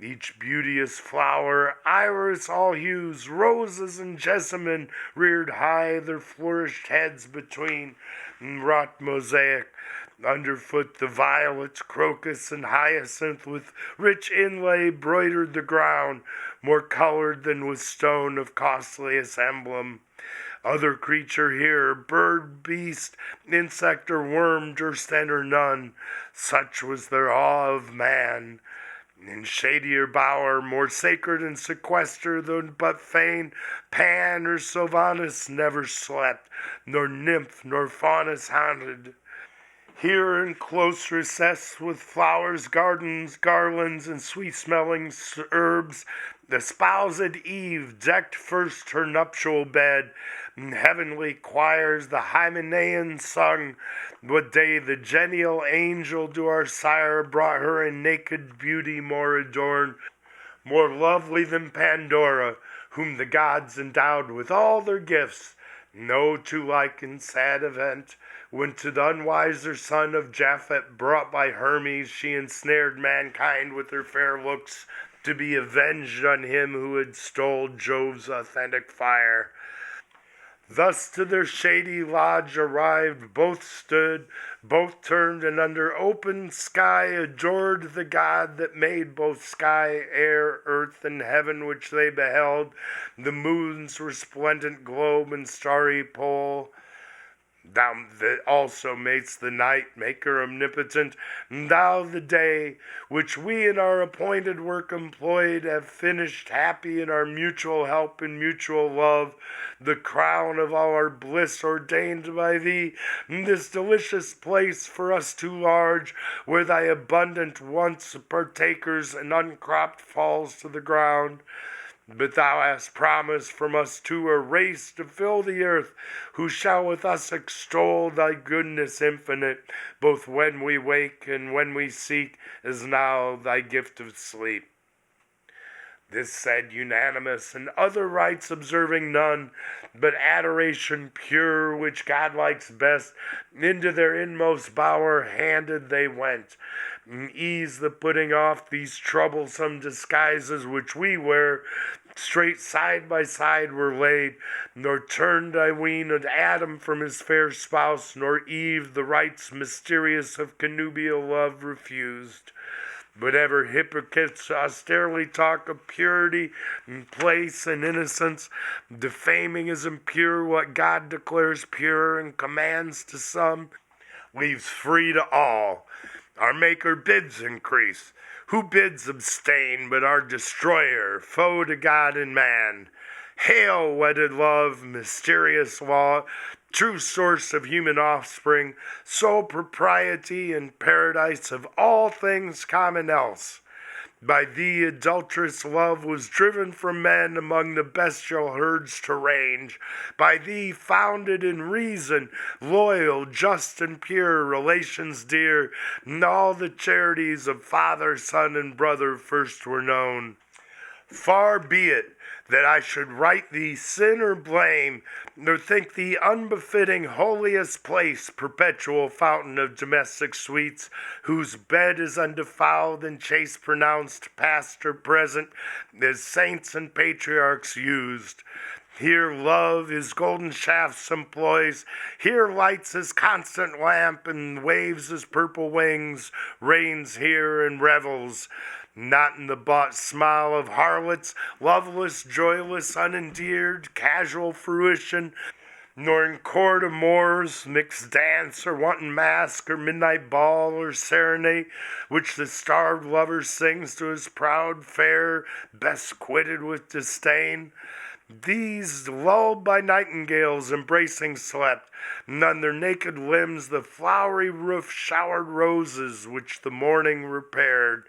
Each beauteous flower, iris all hues, roses and jessamine reared high their flourished heads between, and wrought mosaic. Underfoot the violets, crocus, and hyacinth with rich inlay broidered the ground, more colored than with stone of costliest emblem. Other creature here, bird, beast, insect, or worm, durst enter none. Such was their awe of man. In shadier bower, more sacred and sequestered than but fain, Pan or Sylvanus never slept, nor nymph nor faunus haunted. Here in close recess, with flowers, gardens, garlands, and sweet-smelling herbs, espoused Eve decked first her nuptial bed, and heavenly choirs the Hymenaean sung. What day the genial angel to our sire brought her in naked beauty more adorned, more lovely than Pandora, whom the gods endowed with all their gifts. No too like and sad event, when to the unwiser son of Japhet, brought by Hermes, she ensnared mankind with her fair looks, to be avenged on him who had stole Jove's authentic fire. Thus to their shady lodge arrived, both stood, both turned, and under open sky adored the God that made both sky, air, earth, and heaven, which they beheld, the moon's resplendent globe and starry pole. Thou that also madest the night, Maker omnipotent, and thou the day, which we in our appointed work employed, have finished, happy in our mutual help and mutual love, the crown of all our bliss ordained by thee, in this delicious place for us too large, where thy abundant wants partakers and uncropped falls to the ground. But thou hast promised from us two a race to fill the earth, who shall with us extol thy goodness infinite, both when we wake and when we seek, as now thy gift of sleep. This said unanimous, and other rites observing none, but adoration pure, which God likes best, into their inmost bower handed they went, and ease the putting off these troublesome disguises which we wear, straight side by side were laid, nor turned, I ween, Adam from his fair spouse, nor Eve the rites mysterious of connubial love refused. But ever hypocrites austerely talk of purity and place and innocence, defaming as impure what God declares pure and commands to some, leaves free to all. Our Maker bids increase. Who bids abstain but our destroyer, foe to God and man? Hail, wedded love, mysterious law, true source of human offspring, sole propriety and paradise of all things common else. By thee adulterous love was driven from men among the bestial herds to range. By thee founded in reason, loyal, just, and pure, relations dear, and all the charities of father, son, and brother first were known. Far be it that I should write thee sin or blame, nor think thee unbefitting holiest place, perpetual fountain of domestic sweets, whose bed is undefiled and chaste pronounced, past or present, as saints and patriarchs used. Here love his golden shafts employs, here lights his constant lamp and waves his purple wings, reigns here and revels, not in the bought smile of harlots, loveless, joyless, unendeared, casual fruition, nor in court amours, mixed dance, or wanton mask, or midnight ball, or serenade, which the starved lover sings to his proud fair, best quitted with disdain. These, lulled by nightingales, embracing slept, and on their naked limbs the flowery roof showered roses, which the morning repaired.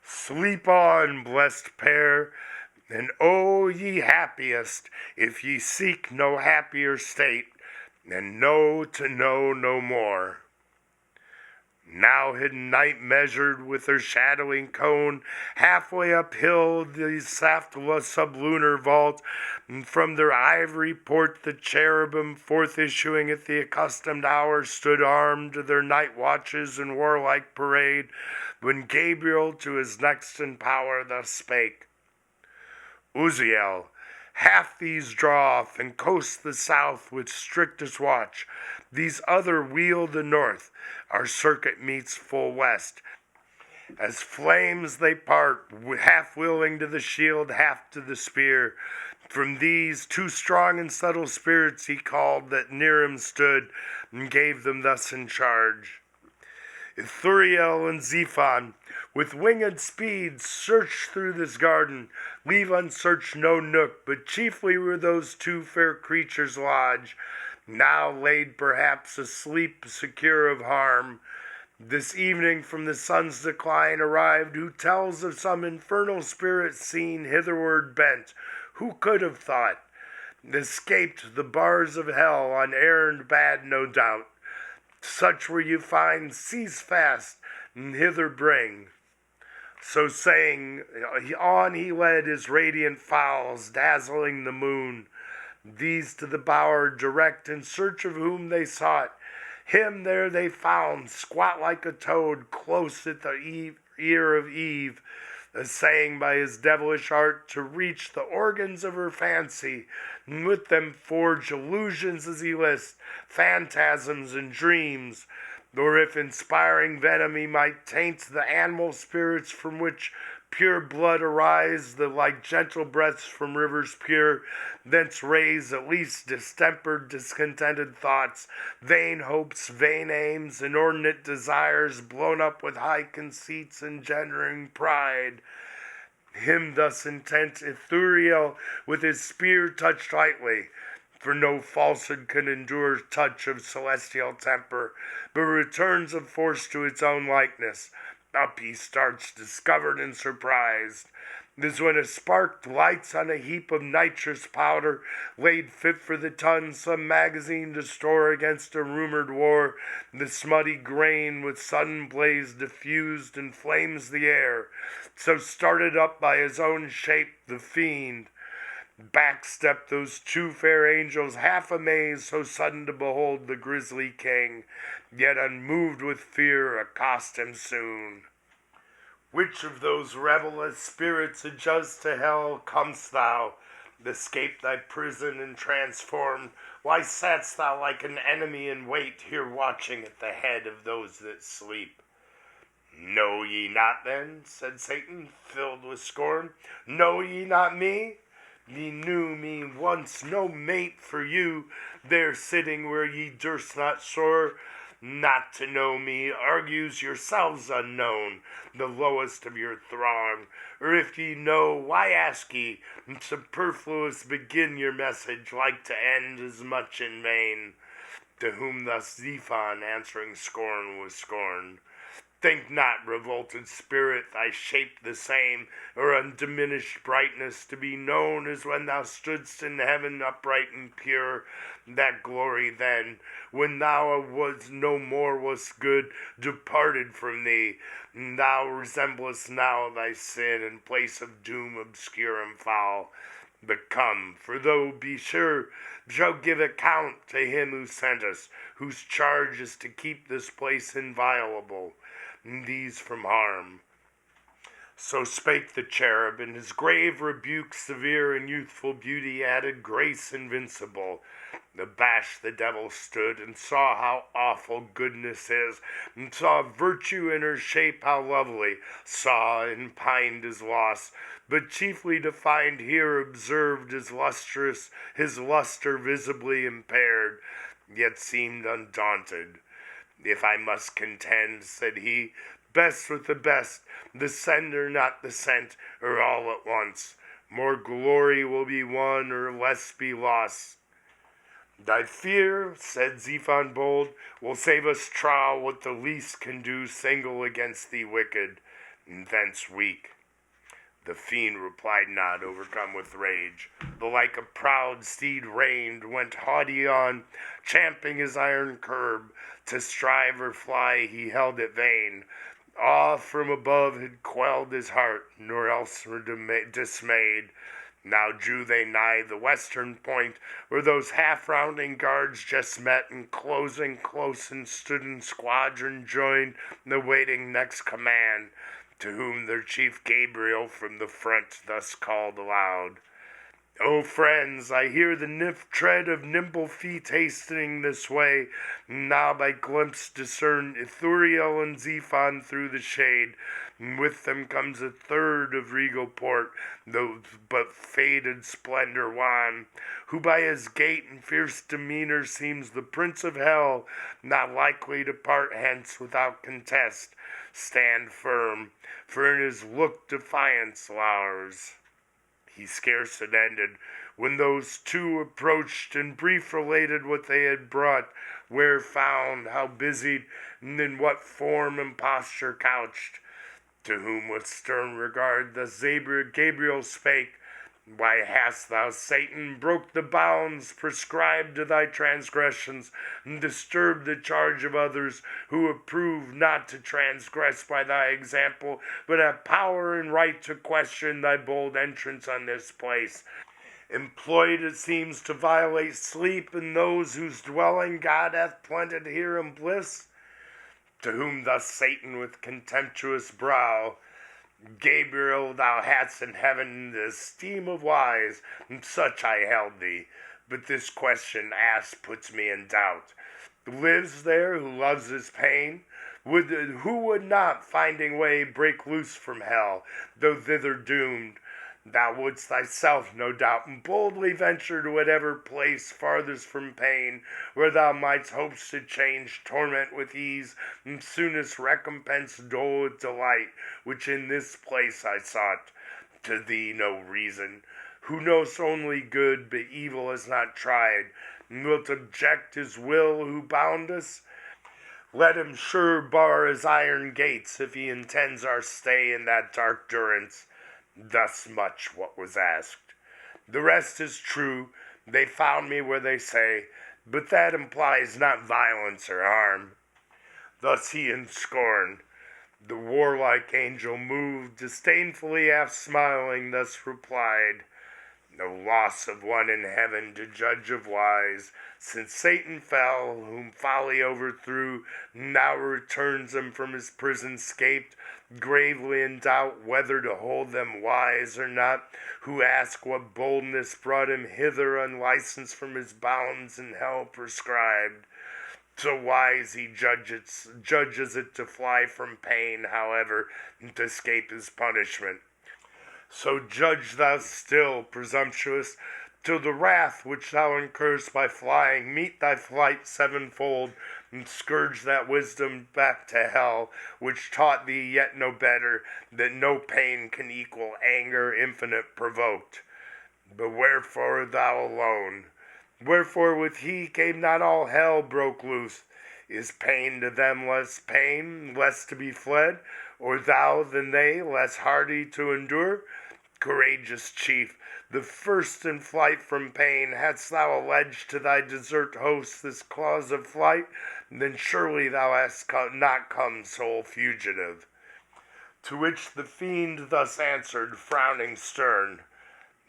Sleep on, blessed pair, and O ye happiest, if ye seek no happier state, and know to know no more. Now hidden night measured with her shadowing cone halfway uphill the soft sublunar vault, and from their ivory port the cherubim forth issuing at the accustomed hour stood armed to their night watches and warlike parade, when Gabriel to his next in power thus spake. Uziel, half these draw off and coast the south with strictest watch. These other wheel the north, our circuit meets full west. As flames they part, half willing to the shield, half to the spear. From these two strong and subtle spirits he called that near him stood, and gave them thus in charge. Ithuriel and Zephon, with winged speed, search through this garden, leave unsearched no nook, but chiefly where those two fair creatures lodge, now laid perhaps asleep, secure of harm. This evening from the sun's decline arrived, who tells of some infernal spirit seen hitherward bent. Who could have thought? Escaped the bars of hell on errand bad, no doubt. Such where you find, seize fast, and hither bring. So saying, on he led his radiant fowls, dazzling the moon. These to the bower direct, in search of whom they sought. Him there they found, squat like a toad, close at the ear of Eve, essaying by his devilish art to reach the organs of her fancy, and with them forge illusions as he lists, phantasms and dreams. Or if inspiring venom he might taint the animal spirits from which pure blood arise, the like gentle breaths from rivers pure, thence raise at least distempered, discontented thoughts, vain hopes, vain aims, inordinate desires, blown up with high conceits, engendering pride. Him thus intent Ithuriel with his spear touched lightly, for no falsehood can endure touch of celestial temper, but returns of force to its own likeness. Up he starts, discovered and surprised. As when a spark lights on a heap of nitrous powder, laid fit for the ton, some magazine to store against a rumored war, the smutty grain with sudden blaze diffused inflames the air. So started up by his own shape the fiend. Back stepped those two fair angels, half amazed, so sudden to behold the grisly king, yet unmoved with fear, accost him soon. Which of those rebellous spirits adjust to hell comest thou, escape thy prison and transformed? Why satst thou like an enemy in wait, here watching at the head of those that sleep? Know ye not then, said Satan, filled with scorn, know ye not me? Ye knew me once no mate for you, there sitting where ye durst not soar, Not to know me argues yourselves unknown, the lowest of your throng. Or if ye know, why ask ye? Superfluous begin your message, like to end as much in vain. To whom thus Xephon answering scorn was scorn. Think not, revolted spirit, thy shape the same, or undiminished brightness to be known as when thou stoodst in heaven upright and pure. That glory then, when thou was no more wast good, departed from thee. Thou resemblest now thy sin in place of doom obscure and foul. But come, for thou be sure shall give account to him who sent us, whose charge is to keep this place inviolable, these from harm. So spake the cherub, and his grave rebuke severe and youthful beauty added grace invincible. Abashed the devil stood, and saw how awful goodness is, and saw virtue in her shape how lovely, saw and pined his loss, but chiefly to find here observed his luster visibly impaired, yet seemed undaunted. If I must contend, said he, best with the best, the sender not the sent, or all at once, more glory will be won, or less be lost. Thy fear, said Xephon bold, will save us trow what the least can do single against thee wicked, and thence weak. The fiend replied not, overcome with rage, but like a proud steed reined, went haughty on, champing his iron curb. To strive or fly he held it vain. Awe from above had quelled his heart, nor else were dismayed. Now drew they nigh the western point, where those half-rounding guards just met, and closing close and stood in squadron joined, awaiting next command. To whom their chief Gabriel from the front thus called aloud, O friends, I hear the tread of nimble feet hastening this way. Now by glimpse discern Ithuriel and Xephon through the shade. And with them comes a third of regal port, though but faded splendor wan, who by his gait and fierce demeanor seems the prince of hell, not likely to part hence without contest. Stand firm, for in his look defiance lowers. He scarce had ended, when those two approached, and brief related what they had brought, where found, how busied, and in what form and posture couched. To whom with stern regard thus Gabriel spake, Why hast thou, Satan, broke the bounds prescribed to thy transgressions, and disturbed the charge of others, who approve not to transgress by thy example, but have power and right to question thy bold entrance on this place? Employed, it seems, to violate sleep in those whose dwelling God hath planted here in bliss? To whom thus Satan with contemptuous brow, Gabriel, thou hadst in heaven the esteem of wise, and such I held thee. But this question asked puts me in doubt. Lives there who loves his pain? Who would not, finding way, break loose from hell, though thither doomed? Thou wouldst thyself, no doubt, boldly venture to whatever place farthest from pain, where thou mightst hope to change torment with ease, and soonest recompense dole with delight, which in this place I sought. To thee no reason, who knowst only good, but evil is not tried, and wilt object his will who bound us? Let him sure bar his iron gates, if he intends our stay in that dark durance. Thus much what was asked. The rest is true, they found me where they say, but that implies not violence or harm. Thus he in scorn. The warlike angel, moved, disdainfully half smiling, thus replied, No loss of one in heaven to judge of wise, since Satan fell, whom folly overthrew, now returns him from his prison scaped, gravely in doubt whether to hold them wise or not, who ask what boldness brought him hither unlicensed from his bounds in hell prescribed. So wise he judges it to fly from pain, however, and to escape his punishment. So judge thou still, presumptuous, till the wrath which thou incurst by flying meet thy flight sevenfold, and scourge that wisdom back to hell, which taught thee yet no better, that no pain can equal anger infinite provoked. But wherefore thou alone? Wherefore with he came not all hell broke loose? Is pain to them less pain, less to be fled, or thou than they, less hardy to endure? Courageous chief, the first in flight from pain, hadst thou alleged to thy desert host this clause of flight, then surely thou hast not come sole fugitive. To which the fiend thus answered, frowning stern,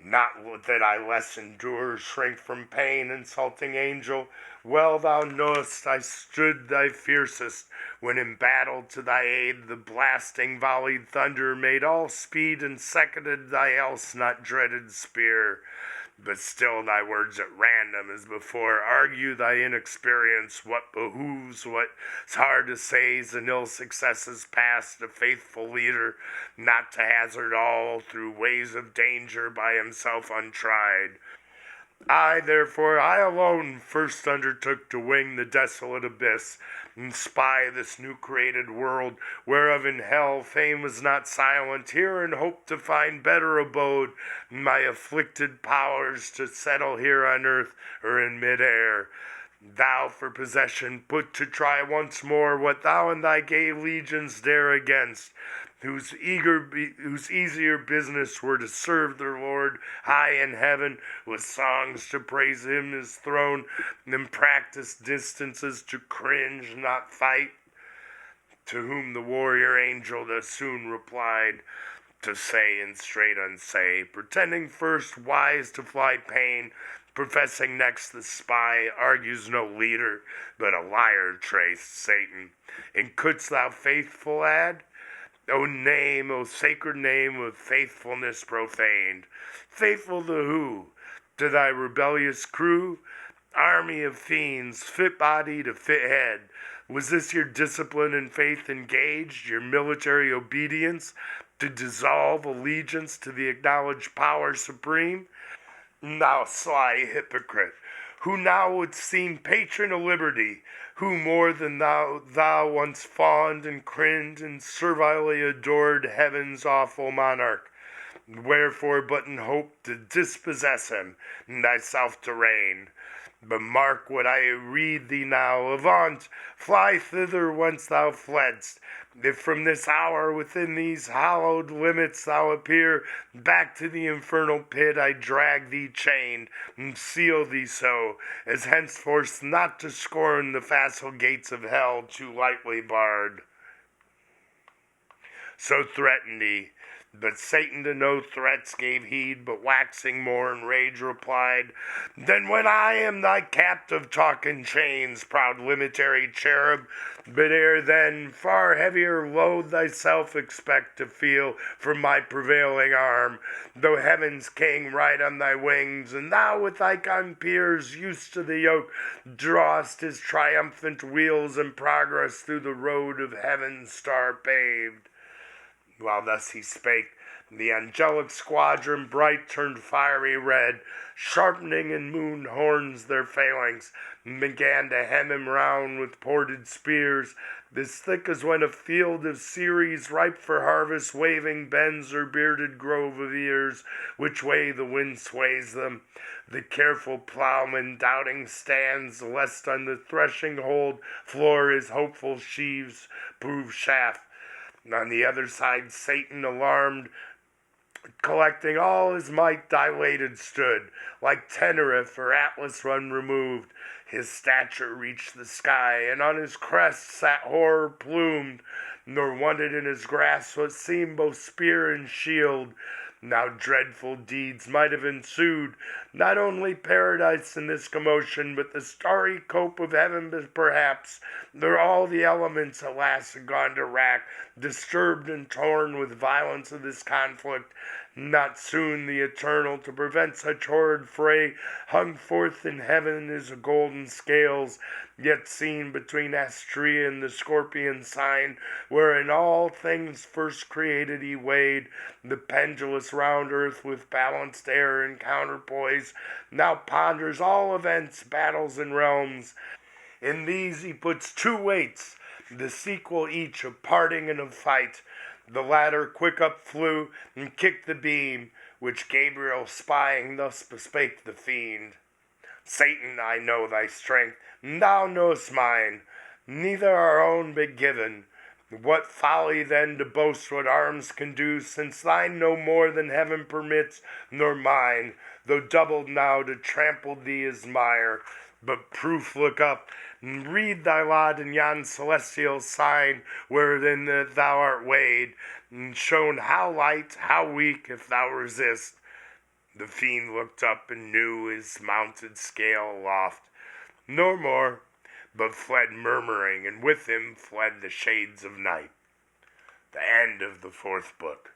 not that I less endure, shrink from pain, insulting angel. Well thou knowest I stood thy fiercest, when in battle to thy aid the blasting volleyed thunder made all speed and seconded thy else not dreaded spear. But still thy words at random, as before, argue thy inexperience. What behooves, what's hard to say's an ill successes past, a faithful leader, not to hazard all through ways of danger by himself untried. I, therefore, I alone first undertook to wing the desolate abyss, and spy this new created world, whereof in hell fame was not silent, here and hope to find better abode, my afflicted powers to settle here on earth or in mid-air. Thou for possession put to try once more what thou and thy gay legions dare against, whose easier business were to serve their Lord high in heaven, with songs to praise him his throne, and practice distances to cringe, not fight. To whom the warrior angel thus soon replied, to say and straight unsay, pretending first wise to fly pain, professing next the spy, argues no leader, but a liar traced Satan. And couldst thou faithful add? O name, O sacred name of faithfulness profaned. Faithful to who? To thy rebellious crew? Army of fiends, fit body to fit head. Was this your discipline and faith engaged, your military obedience, to dissolve allegiance to the acknowledged power supreme? Thou sly hypocrite, who now would seem patron of liberty, who more than thou once fawned and cringed and servilely adored heaven's awful monarch. Wherefore but in hope to dispossess him, and thyself to reign. But mark what I rede thee now, avaunt, fly thither whence thou fledst. If from this hour within these hallowed limits thou appear, back to the infernal pit I drag thee chained, and seal thee so, as henceforth not to scorn the facile gates of hell too lightly barred. So threatened he. But Satan to no threats gave heed, but waxing more in rage replied, then when I am thy captive talk in chains, proud limitary cherub, but ere then far heavier load thyself expect to feel from my prevailing arm, though heaven's king ride on thy wings, and thou with thy compeers used to the yoke, drawest his triumphant wheels in progress through the road of heaven's star paved. While thus he spake, the angelic squadron bright turned fiery red, sharpening in moon horns their phalanx, and began to hem him round with ported spears, as thick as when a field of Ceres ripe for harvest waving bends her bearded grove of ears, which way the wind sways them. The careful ploughman doubting stands, lest on the threshing hold floor his hopeful sheaves prove chaff. On the other side Satan, alarmed, collecting all his might dilated stood, like Tenerife or Atlas unremoved. His stature reached the sky, and on his crest sat horror plumed, nor wanted in his grasp what seemed both spear and shield. Now dreadful deeds might have ensued, not only paradise in this commotion, but the starry cope of heaven perhaps, though all the elements alas had gone to rack, disturbed and torn with violence of this conflict. Not soon the eternal, to prevent such horrid fray, hung forth in heaven his golden scales, yet seen between Astrea and the scorpion sign, wherein all things first created he weighed, the pendulous round earth with balanced air and counterpoise, now ponders all events, battles, and realms, In these he puts two weights, the sequel each of parting and of fight. The latter quick up flew and kicked the beam, which Gabriel spying thus bespake the fiend. Satan, I know thy strength, and thou knowest mine, neither our own be given. What folly then to boast what arms can do, since thine no more than heaven permits, nor mine, though doubled now to trample thee as mire. But proof look up, and read thy lot in yon celestial sign, wherein that thou art weighed, and shown how light, how weak, if thou resist. The fiend looked up and knew his mounted scale aloft, no more, but fled murmuring, and with him fled the shades of night. The end of the fourth book.